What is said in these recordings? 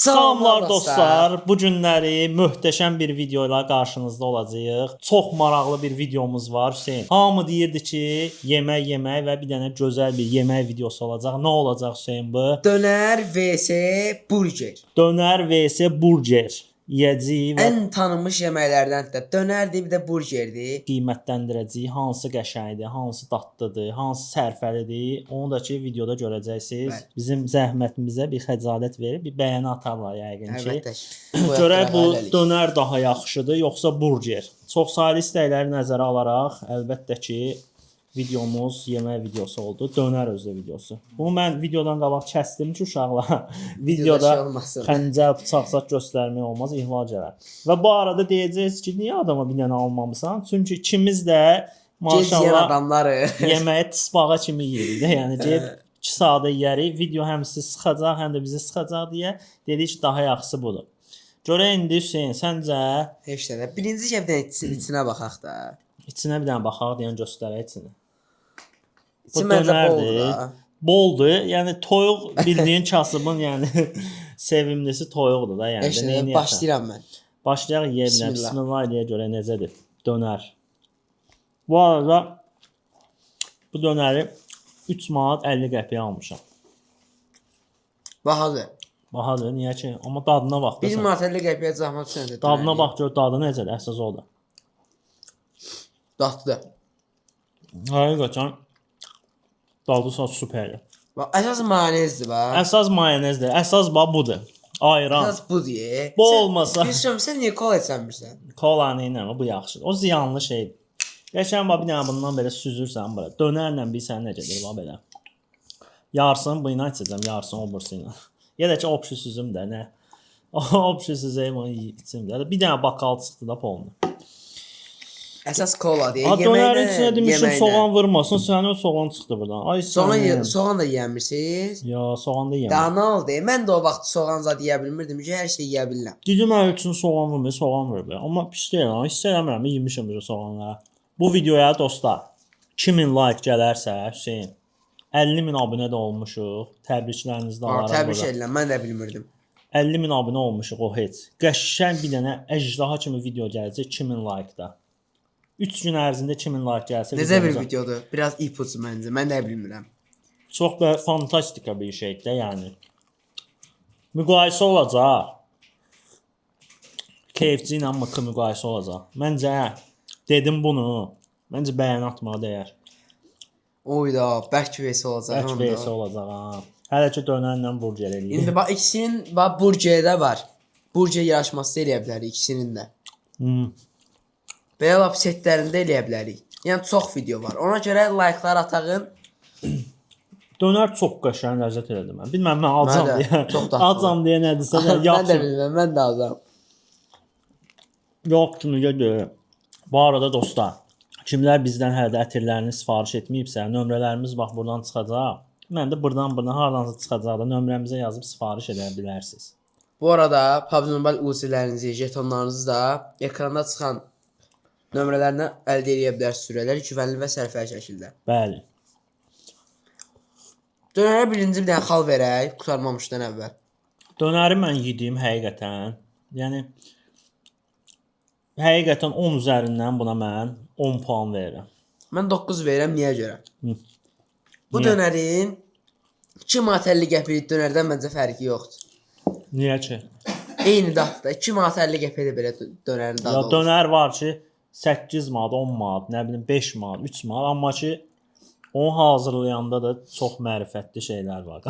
Salamlar dostlar. Bu günləri möhtəşəm bir video ilə qarşınızda olacağıq. Çox maraqlı bir videomuz var Hüseyn. Hamı deyirdi ki, yemək və bir dənə gözəl bir yemək videosu olacaq. Nə olacaq Hüseyn bu? Dönər vs burger. Dönər vs burger. Yeyəcəyik və Ən tanınmış yeməklərdən də dönərdir, bir də burgerdir. qiymətləndirəcəyik. Hansı qəşəngdir, hansı dadlıdır, hansı sərfəlidir. Onu da ki videoda görəcəksiniz. Bəli. Bizim zəhmətimizə bir xəcalət verib bir bəyəni atarlar yəqin ki. Əlbəttə. Görək bu dönər daha yaxşıdır yoxsa burger? Çox saylı istəkləri nəzərə alaraq əlbəttə ki videomuz yemək videosu oldu. Dönər özü videosu. Bunu mən videodan qabaq kəsdim ki uşaqlar videoda xəncər, bıçaq göstərmək olmaz, ihlal gələr. Və bu arada deyəcəksiniz ki, niyə adama bir dənə almamısan? Çünki ikimiz də maşallah adamları yeməyi tisbağa kimi yeyirik də. Yəni gedib 2 saata yeyərik. Video həm sizi sıxacaq, həm də bizi sıxacaq deyə dedik ki, daha yaxşısı budur. Görək indi Hüseyn, səncə heç nə. Birinci kəbdən içinə baxaq da. İçinə bir dənə baxaq deyən göstərək içini. İçi məncə boldur. Boldur. Yəni toyuq bildiyin kasıbın yəni sevimlisi toyuqdur da yəni. Heç nə. Başlayıram mən. Başlayaq yeyə bilən. Bismillah deyə görə necədir? Dönər. Bu arada bu dönəri 3 manat 50 qəpiyə almışam. Bahadır. Bahadır, niyə ki? Amma dadına bax. 1 manat 50 qəpiyə zəhmət düşəndə. Dadına bax gör, dadı necədir? Əsas odur. Dadlı. Həqiqətən dadı süperdir. Bax, əsas mayonezdir bax. Əsas mayonezdir. Əsas bax budur. Ayran. Əsas budur. Bu olmasa. Bilirəm, sən niyə kola içmirsən? Kolanı ilə bu yaxşıdır. O ziyanlı şeydir. Qəşəng bax bir dənə bundan belə süzürsən bura. Dönərlə bilsən necədir bax belə. Yarısını bu ilə içəcəm, yarısını o birisi ilə. Ya da ki opşu süzüm də nə. Opşu süzəyim onu içim də. Bir dənə bakal çıxdı da polnu. Əsas kola deyə dönərin içinə demişim soğan vurmasın, sənin soğan çıxdı buradan. Ay soğan da yeyəmirsiniz? Ya, soğan da yeyəm. Danal de. Mən də o vaxt soğan zad yeyə bilmirdim ki, hər şey yeyə bilirəm. Dedim mən üçün soğan vurmur, soğan vurur. Amma pis deyil, hiss eləmirəm, yemişəm bu soğanları. Bu videoya dostlar 2000 like gələrsə, Hüseyn 50.000 abunə də olmuşuq. Təbriklərinizi də alarım. Təbrik edirəm, mən də bilmirdim. 50.000 abunə olmuşuq o heç. Qəşəng bir dənə əjdaha kimi video gələcək 2000 like-da. 3 gün ərzində 2000 like gəlsə necə bir videodur? Biraz ipucu məncə. Mən də bilmirəm. Çox da fantastika bir şeydir də, yəni. Müqayisə olacaq. Keyfci ilə müqayisə olacaq. Məncə dedim bunu. Məncə bəyəni atmağa dəyər. Oyda, bərk vs olacaq. Bərk vs olacaq ha. Hələ ki dönərlə burger eləyir. İndi bax ikisinin bax burgerdə var. Burger yarışması eləyə bilərik ikisinin də. Belə lap setlərində eləyə bilərik. Yəni çox video var. Ona görə like-lar atağın. Dönər çox qəşəng ləzzət elədi mən. Bilməm mən acam deyə. Acam deyə nədirsə də yaxşı. Mən də bilmirəm, mən də acam. Yox kimi gəlir. Bu arada dostlar, kimlər bizdən hələ də ətirlərini sifariş etməyibsə, nömrələrimiz bax buradan çıxacaq. Mən də buradan hardansa çıxacaq da nömrəmizə yazıb sifariş edə bilərsiniz. Bu arada PUBG Mobile UC-lərinizi, jetonlarınızı da ekranda çıxan nömrələrinə əldə edə bilərsiniz sürələr güvənli və sərfəli şəkildə. Bəli. Dönərə birinci bir dənə xal verək, qurtarmamışdan əvvəl. Dönəri mən yedim həqiqətən. Yəni həqiqətən 10 üzərindən buna mən 10 puan verirəm. Mən 9 verirəm, niyə görə? Bu dönərin 2 manat 50 qəpik dönərdən məncə fərqi yoxdur. Niyə ki? Eyni dadda 2 manat 50 qəpik də belə dönərin dadı olur. Ya dönər var ki 8 manat, 10 manat, nə bilim 5 manat, 3 manat, amma ki onu hazırlayanda da çox mərifətli şeylər var.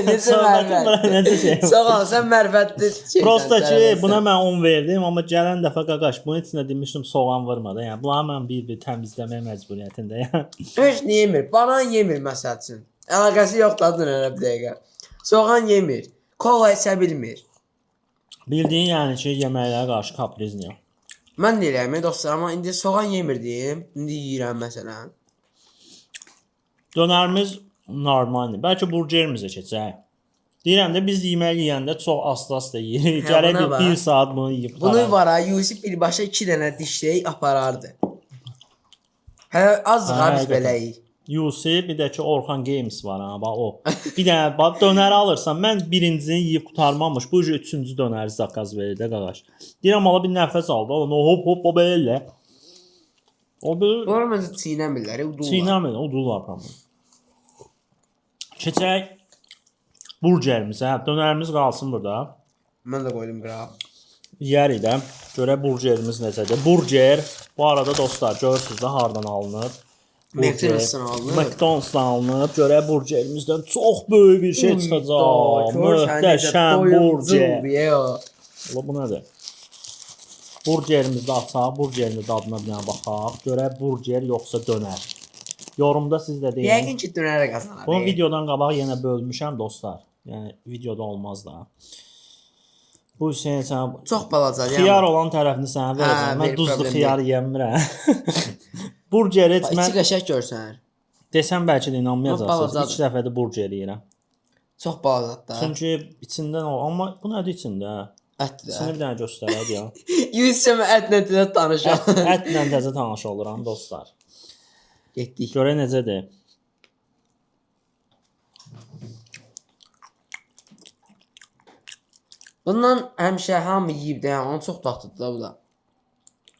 Necə mərifətli? Sağ ol, sən mərifətli şeysən. Prosta ki, buna mən 10 verdim, amma gələn dəfə qaqaş, bunun içində demişdim soğan vurmadı. Yəni bunları mən bir təmizləmək məcburiyyətindəyəm. Heç nə yemir, banan yemir məsəl üçün. Əlaqəsi yoxdur dönərə bir dəqiqə. Soğan yemir, kola içə bilmir. Bildiyin yəni ki, yeməklərə qarşı kaprizliyəm. Mən deyirəm, dostlar, amma indi soğan yemirdim, indi yeyirəm məsələn. Dönərimiz normaldir. Bəlkə burgerimizə keçək. Deyirəm də biz yemək yeyəndə çox asta yeyirik. Gərək 1 saat bunu yeyib. Bunu var ha, Yusif birbaşa 2 dənə dişləyib aparardı. Hə az qarış beləyik. UC, bir də ki Orxan Games var ha, bax o. Bir dənə bax dönəri alırsan, mən birincini yeyib qurtarmamış, bu üçüncü dönəri zakaz verir də qaqaş. Deyirəm ala bir nəfəs aldı, onu hop belə. O bir Bunlar məncə çiynəmirlər, udurlar. çiynəmir, udurlar tamam. Keçək burgerimizə. Dönərimiz qalsın burada. Mən də qoydum qırağa. Yeyərik də. Görək burgerimiz necədir. Burger bu arada dostlar görürsüz də hardan alınır. McDonald's-dan alınır. McDonald's-dan alınıb. Görək burgerimizdən çox böyük bir şey çıxacaq. Möhtəşəm burger. Ola bu nədir? Burgerimizi açaq, burgerin dadına bir dənə baxaq. Görək burger yoxsa dönər. Yorumda siz də deyin. Yəqin ki dönərə qazanar. Bunu videodan qabaq yenə bölmüşəm dostlar. Yəni videoda olmaz da. Bu Hüseyn sən çox balaca. xiyar olan tərəfini sənə verəcəm. Mən duzlu xiyar yemirəm. Burger et mən İçi qəşəng görsən. desəm bəlkə də inanmayacaqsınız. Balacadır. 2 dəfədir burger yeyirəm. Çox balacadır da. Çünki içindən o, amma bu nədir içində? Ətdir. Sənə bir dənə göstərək ya. Yüzsəm ətlə də tanışam. Ətlə təzə tanış oluram dostlar. Getdik. Görək necədir. Bundan həmişə hamı yeyib də, yəni onun çox dadlıdır da bu da.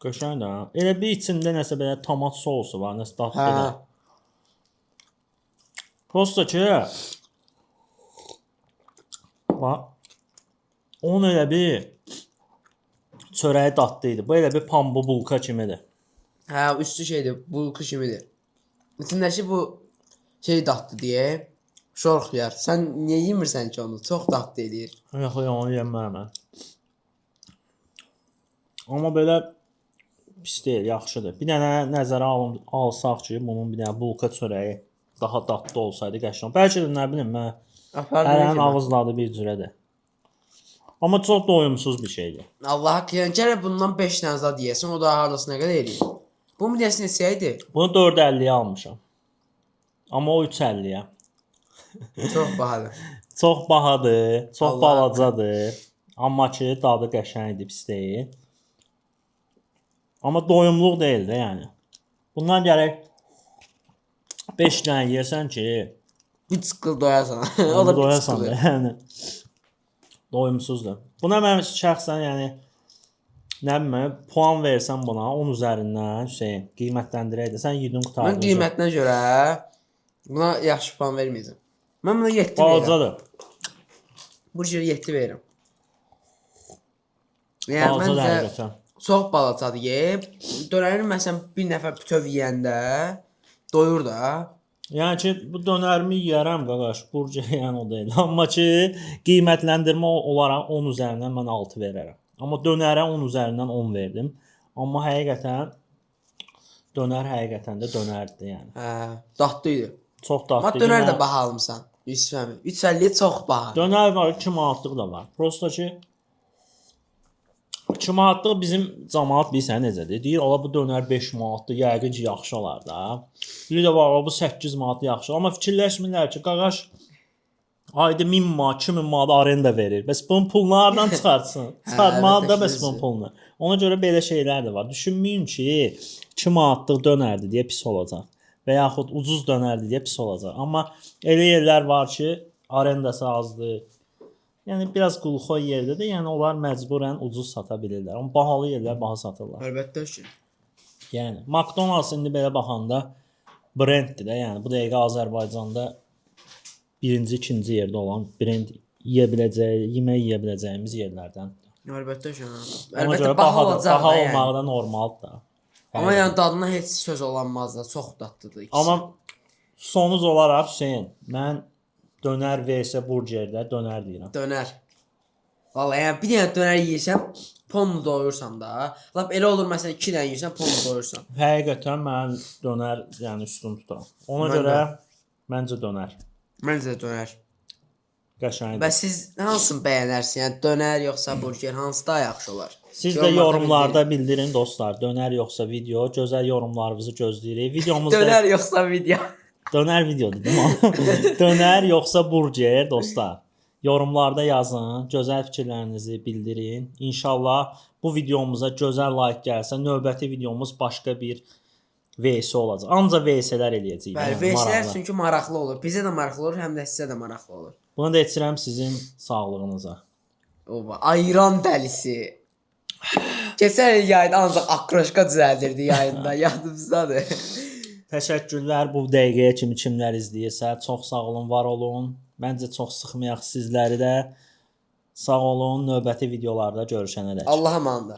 Qəşəng də. Elə bir içində nəsə belə tomat sousu var, nəsə dadlıdır. Prosta ki bax onun elə bir çörəyi dadlı idi. Bu elə bir pambu bulka kimidir. Hə, üstü şeydir, bulku kimidir. İçindəki bu şey dadlı deyə şorx yar. Sən niyə yemirsən ki onu? Çox dadlı eləyir. Yox, onu yemərəm mən. Amma belə pis deyil, yaxşıdır. Bir dənə nəzərə alsaq ki, bunun bir dənə bulka çörəyi daha dadlı olsaydı qəşəng. Bəlkə də nə bilim mən hərənin ağızladı bir cürədir. Amma çox doyumsuz bir şeydir. Allah haqqı, yəni gərək bundan 5 dənə zad yeyəsən, o da hardasa nə qədər eləyir? Bu mu deyəsin neçə idi? Bunu 4.50-yə almışam. Amma o 3.50-yə. Çox bahadır. Çox bahadır, çox Allah balacadır. Amma ki dadı qəşəngdir, pis deyil. Amma doyumluq deyil də yəni. Bundan gərək 5 dənə yeyəsən ki, Bir çıqqıl doyasan. O da bir doyasan da çıqqıl. yəni. Doyumsuzdur. Buna mən şəxsən yəni nə bilim puan versən buna 10 üzərindən Hüseyn qiymətləndirəydi. Sən yedin qurtardın. Mən qiymətinə görə buna yaxşı puan verməyəcəm. Mən buna 7 verirəm. balacadır. Burger 7 verirəm. Yəni Balacadır məncə həqiqətən. çox balacadır yeyib. Dönərin məsələn bir nəfər bütöv yeyəndə doyur da. Yəni ki, bu dönərimi yeyərəm qaqaş, burger yəni o deyil. Amma ki, qiymətləndirmə olaraq 10 üzərindən mən 6 verərəm. Amma dönərə 10 üzərindən 10 verdim. Amma həqiqətən dönər həqiqətən də dönərdir yəni. Hə, dadlı idi. Çox dadlı. Amma dönər də baha almısan. 350 çox baha. Dönər var, 2 manatlıq da var. Prosta ki 2 manatlıq bizim cəmaət bilirsən necədir? Deyir, ola bu dönər 5 manatdır, yəqin ki yaxşı olar da. Biri də var, bu 8 manat yaxşı. Amma fikirləşmirlər ki, qaqaş ayda 1000 manat, 2000 manat arenda verir. Bəs bunun pulunu hardan çıxartsın? Çıxartmalı da bəs bunun pulunu. Ona görə belə şeylər də var. Düşünməyin ki, 2 manatlıq dönərdir deyə pis olacaq. Və yaxud ucuz dönərdir deyə pis olacaq. Amma elə yerlər var ki, arendası azdır. Yəni biraz qulxoy yerdə də, yəni onlar məcburən ucuz sata bilirlər. Amma bahalı yerlər baha satırlar. Əlbəttə ki. Yəni McDonald's indi belə baxanda brenddir də, yəni bu dəqiqə Azərbaycanda birinci, ikinci yerdə olan brend yemək yeyə biləcəyimiz yerlərdən. Əlbəttə ki. Ona Əlbəttə görə baha olacaq baha da yəni. olmağı da normaldır da. Amma yəni dadına heç söz olanmaz da, çox dadlıdır ikisi. Amma sonuc olaraq Hüseyn, mən dönər versə burgerdə dönər deyirəm. Dönər. Vallahi yəni bir dənə dönər yeyirsən, ponlu doyursan da. Lap elə olur məsələn 2 dənə yeyirsən, ponlu doyursan. Həqiqətən mən dönər yəni üstün tuturam. Ona Mən görə də. məncə dönər. Məncə də dönər. Qəşəngdir. Bəs siz hansını bəyənərsiniz? Yəni dönər yoxsa burger hansı daha yaxşı olar? Siz də yorumlarda bildirin dostlar. Dönər yoxsa video. Gözəl yorumlarınızı gözləyirik. Videomuzda Dönər yoxsa video. dönər videodur değil mi? Dönər yoxsa burger dostlar. Yorumlarda yazın. Gözəl fikirlərinizi bildirin. İnşallah bu videomuza gözəl like gəlsə, növbəti videomuz başqa bir VS olacaq. Ancaq VS-lər eləyəcəyik. Bəli, Yəni, VS-lər maraqlı. çünki maraqlı olur. Bizə də maraqlı olur, həm də sizə də maraqlı olur. Bunu da içirəm sizin sağlığınıza. Ova, ayran dəlisi. Keçən il yayında ancaq akroşka düzəldirdi yayında, yadımızdadır. Təşəkkürlər bu dəqiqəyə kimi kimlər izləyirsə. Çox sağ olun, var olun. Məncə çox sıxmayaq sizləri də. Sağ olun, növbəti videolarda görüşənədək. Allah'a əmanət.